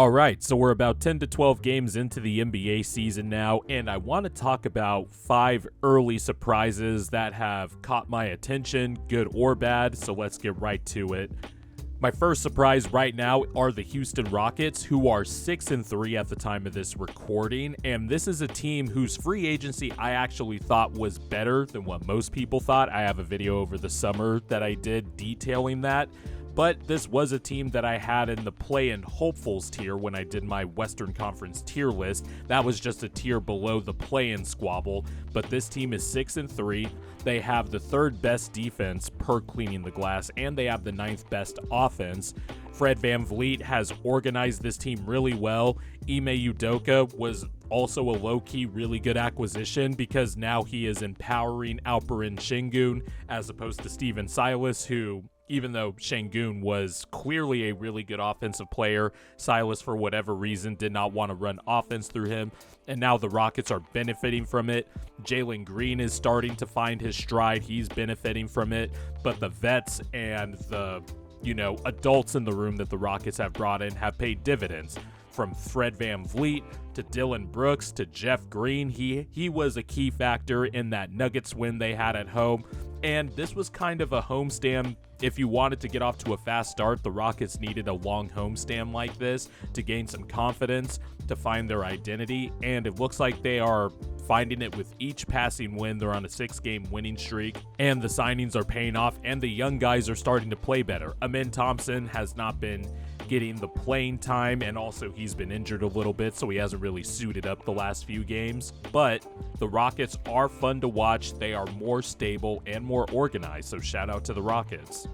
All right, so we're about 10 to 12 games into the NBA season now, and I want to talk about 5 early surprises that have caught my attention, good or bad, so let's get right to it. My first surprise right now are the Houston Rockets, who are 6-3 at the time of this recording, and this is a team whose free agency I actually thought was better than what most people thought. I have a video over the summer that I did detailing that. But this was a team that I had in the play-in hopefuls tier when I did my Western Conference tier list. That was just a tier below the play-in squabble. But this team is 6-3. They have the 3rd best defense per cleaning the glass, and they have the 9th best offense. Fred VanVleet has organized this team really well. Ime Udoka was also a low-key really good acquisition because now he is empowering Alperen Şengün as opposed to Steven Silas, who, even though Şengün was clearly a really good offensive player, Silas, for whatever reason, did not want to run offense through him, and now the Rockets are benefiting from it. Jalen Green is starting to find his stride. He's benefiting from it, but the vets and the, adults in the room that the Rockets have brought in have paid dividends. From Fred VanVleet to Dylan Brooks to Jeff Green, he was a key factor in that Nuggets win they had at home. And this was kind of a homestand. If you wanted to get off to a fast start, the Rockets needed a long homestand like this to gain some confidence, to find their identity, and it looks like they are finding it with each passing win. They're on a 6-game winning streak, and the signings are paying off, and the young guys are starting to play better. Amen Thompson has not been getting the playing time, and also he's been injured a little bit, so he hasn't really suited up the last few games. But the Rockets are fun to watch. They are more stable and more organized, so shout out to the Rockets.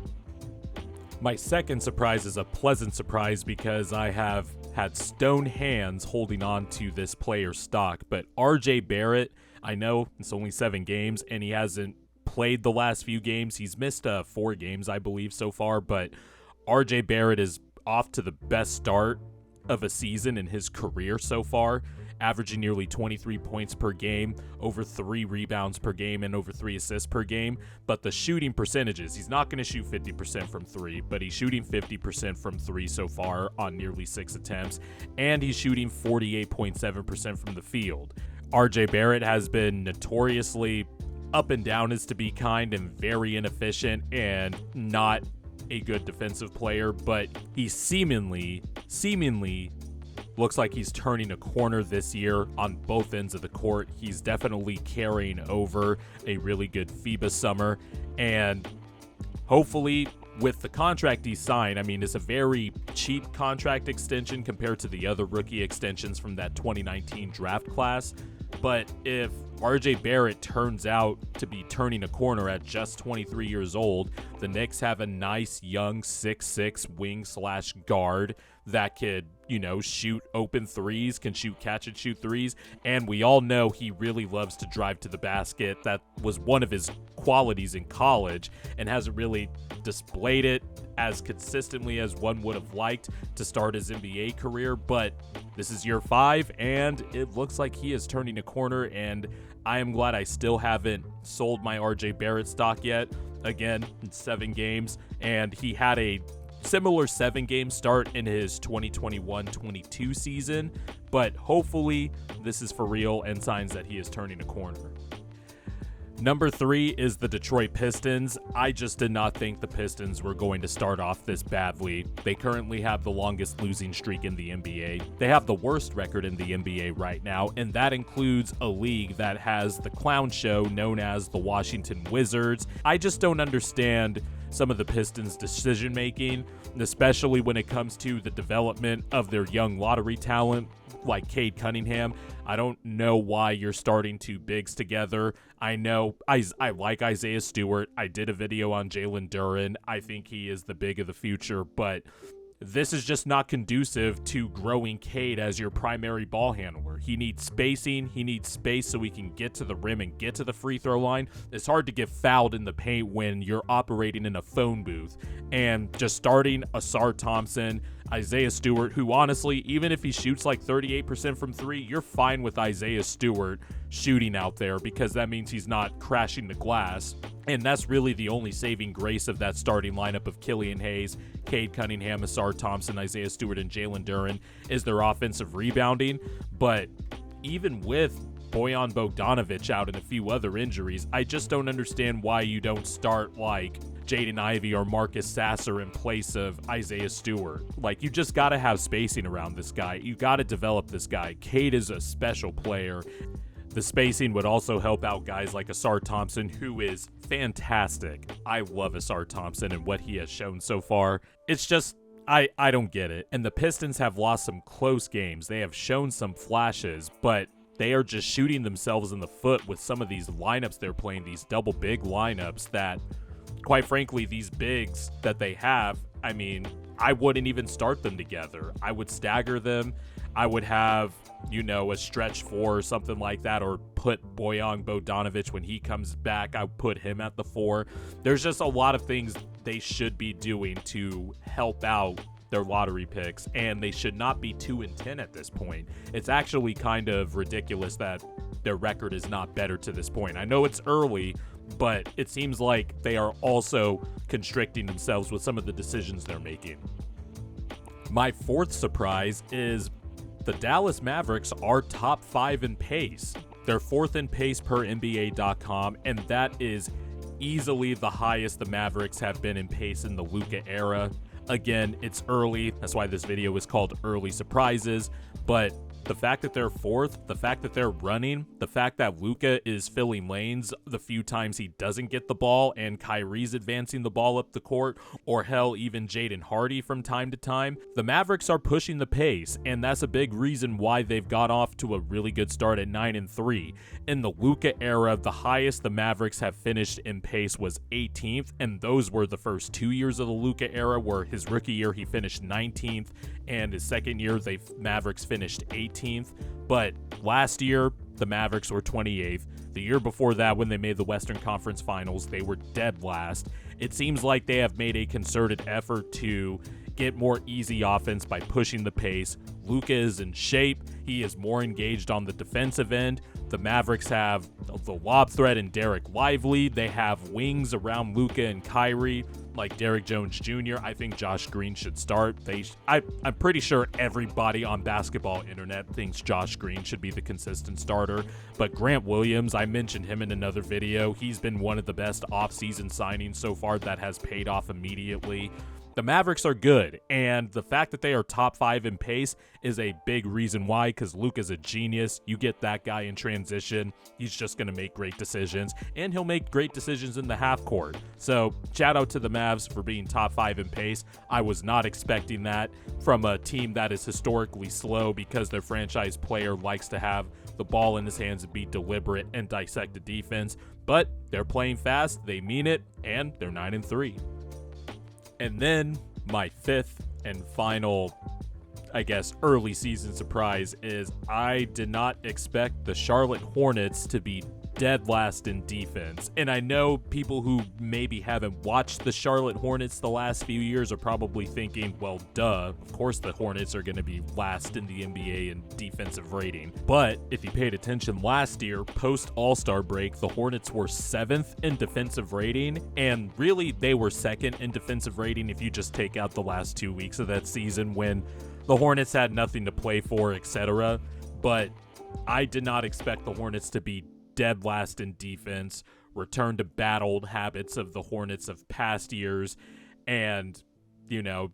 My second surprise is a pleasant surprise because I have had stone hands holding on to this player's stock, but RJ Barrett, I know it's only 7 games and he hasn't played the last few games. He's missed 4 games, I believe, so far, but RJ Barrett is off to the best start of a season in his career so far, averaging nearly 23 points per game, over 3 rebounds per game, and over 3 assists per game. But the shooting percentages, he's not going to shoot 50% from 3, but he's shooting 50% from 3 so far on nearly 6 attempts, and he's shooting 48.7% from the field. RJ Barrett has been notoriously up and down, is to be kind, and very inefficient and not a good defensive player, but he seemingly looks like he's turning a corner this year on both ends of the court. He's definitely carrying over a really good FIBA summer, and hopefully with the contract he signed, I mean, it's a very cheap contract extension compared to the other rookie extensions from that 2019 draft class. But if RJ Barrett turns out to be turning a corner at just 23 years old, the Knicks have a nice young 6'6" wing/guard that could, shoot open threes, can shoot catch and shoot threes, and we all know he really loves to drive to the basket. That was one of his qualities in college and hasn't really displayed it as consistently as one would have liked to start his NBA career, but this is year 5 and it looks like he is turning a corner, and I am glad I still haven't sold my RJ Barrett stock yet. Again, 7 games, and he had a similar 7-game start in his 2021-22 season, but hopefully this is for real and signs that he is turning a corner. Number 3 is the Detroit Pistons. I just did not think the Pistons were going to start off this badly. They currently have the longest losing streak in the NBA. They have the worst record in the NBA right now, and that includes a league that has the clown show known as the Washington Wizards. I just don't understand some of the Pistons' decision-making, especially when it comes to the development of their young lottery talent like Cade Cunningham. I don't know why you're starting 2 bigs together. I know I like Isaiah Stewart. I did a video on Jalen Duren. I think he is the big of the future, but this is just not conducive to growing Cade as your primary ball handler. He needs spacing. He needs space so he can get to the rim and get to the free throw line. It's hard to get fouled in the paint when you're operating in a phone booth. And just starting Asar Thompson, Isaiah Stewart, who honestly, even if he shoots like 38% from 3, you're fine with Isaiah Stewart shooting out there, because that means he's not crashing the glass. And that's really the only saving grace of that starting lineup of Killian Hayes, Cade Cunningham, Asar Thompson, Isaiah Stewart, and Jalen Duren is their offensive rebounding. But even with Bojan Bogdanovic out and a few other injuries, I just don't understand why you don't start like Jaden Ivey or Marcus Sasser in place of Isaiah Stewart. Like, you just got to have spacing around this guy. You got to develop this guy. Cade is a special player. The spacing would also help out guys like Asar Thompson, who is fantastic. I love Asar Thompson and what he has shown so far. It's just, I don't get it. And the Pistons have lost some close games. They have shown some flashes, but they are just shooting themselves in the foot with some of these lineups they're playing, these double big lineups that, quite frankly, these bigs that they have, I mean, I wouldn't even start them together. I would stagger them. I would have, a stretch four or something like that, or put Bojan Bogdanovic when he comes back. I would put him at the 4. There's just a lot of things they should be doing to help out their lottery picks, and they should not be 2-10 at this point. It's actually kind of ridiculous that their record is not better to this point. I know it's early, but it seems like they are also constricting themselves with some of the decisions they're making. My fourth surprise is the Dallas Mavericks are top 5 in pace. They're 4th in pace per NBA.com, and that is easily the highest the Mavericks have been in pace in the Luka era. Again, it's early. That's why this video is called Early Surprises. But the fact that they're 4th, the fact that they're running, the fact that Luka is filling lanes the few times he doesn't get the ball and Kyrie's advancing the ball up the court, or hell, even Jaden Hardy from time to time, the Mavericks are pushing the pace, and that's a big reason why they've got off to a really good start at 9-3. In the Luka era, the highest the Mavericks have finished in pace was 18th, and those were the first 2 years of the Luka era, where his rookie year he finished 19th, and his second year Mavericks finished 18th. But last year, the Mavericks were 28th. The year before that, when they made the Western Conference Finals, they were dead last. It seems like they have made a concerted effort to get more easy offense by pushing the pace. Luka is in shape. He is more engaged on the defensive end. The Mavericks have the lob threat in Derek Lively. They have wings around Luka and Kyrie, like Derrick Jones Jr. I think Josh Green should start. I'm pretty sure everybody on basketball internet thinks Josh Green should be the consistent starter. But Grant Williams, I mentioned him in another video. He's been one of the best offseason signings so far that has paid off immediately. The Mavericks are good, and the fact that they are top 5 in pace is a big reason why, because Luka's a genius. You get that guy in transition, he's just going to make great decisions, and he'll make great decisions in the half court. So shout out to the Mavs for being top 5 in pace. I was not expecting that from a team that is historically slow, because their franchise player likes to have the ball in his hands and be deliberate and dissect the defense. But they're playing fast, they mean it, and they're 9-3. And then my 5th and final, I guess, early season surprise is I did not expect the Charlotte Hornets to be dead last in defense. And I know people who maybe haven't watched the Charlotte Hornets the last few years are probably thinking, well, duh, of course the Hornets are going to be last in the NBA in defensive rating. But if you paid attention last year, post All-Star break, the Hornets were 7th in defensive rating, and really they were 2nd in defensive rating if you just take out the last 2 weeks of that season when the Hornets had nothing to play for, etc. But I did not expect the Hornets to be dead last in defense, return to bad old habits of the Hornets of past years, and,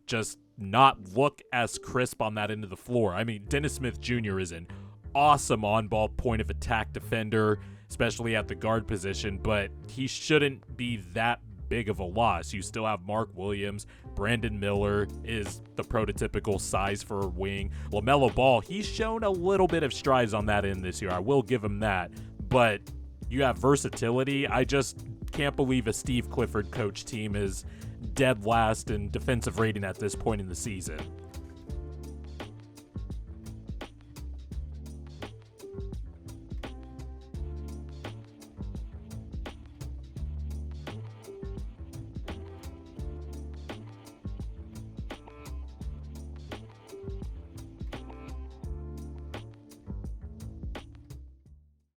just not look as crisp on that end of the floor. I mean, Dennis Smith Jr. is an awesome on-ball point of attack defender, especially at the guard position, but he shouldn't be that big of a loss. You still have Mark Williams. Brandon Miller is the prototypical size for a wing. LaMelo Ball, he's shown a little bit of strides on that end this year. I will give him that. But you have versatility. I just can't believe a Steve Clifford coach team is dead last in defensive rating at this point in the season.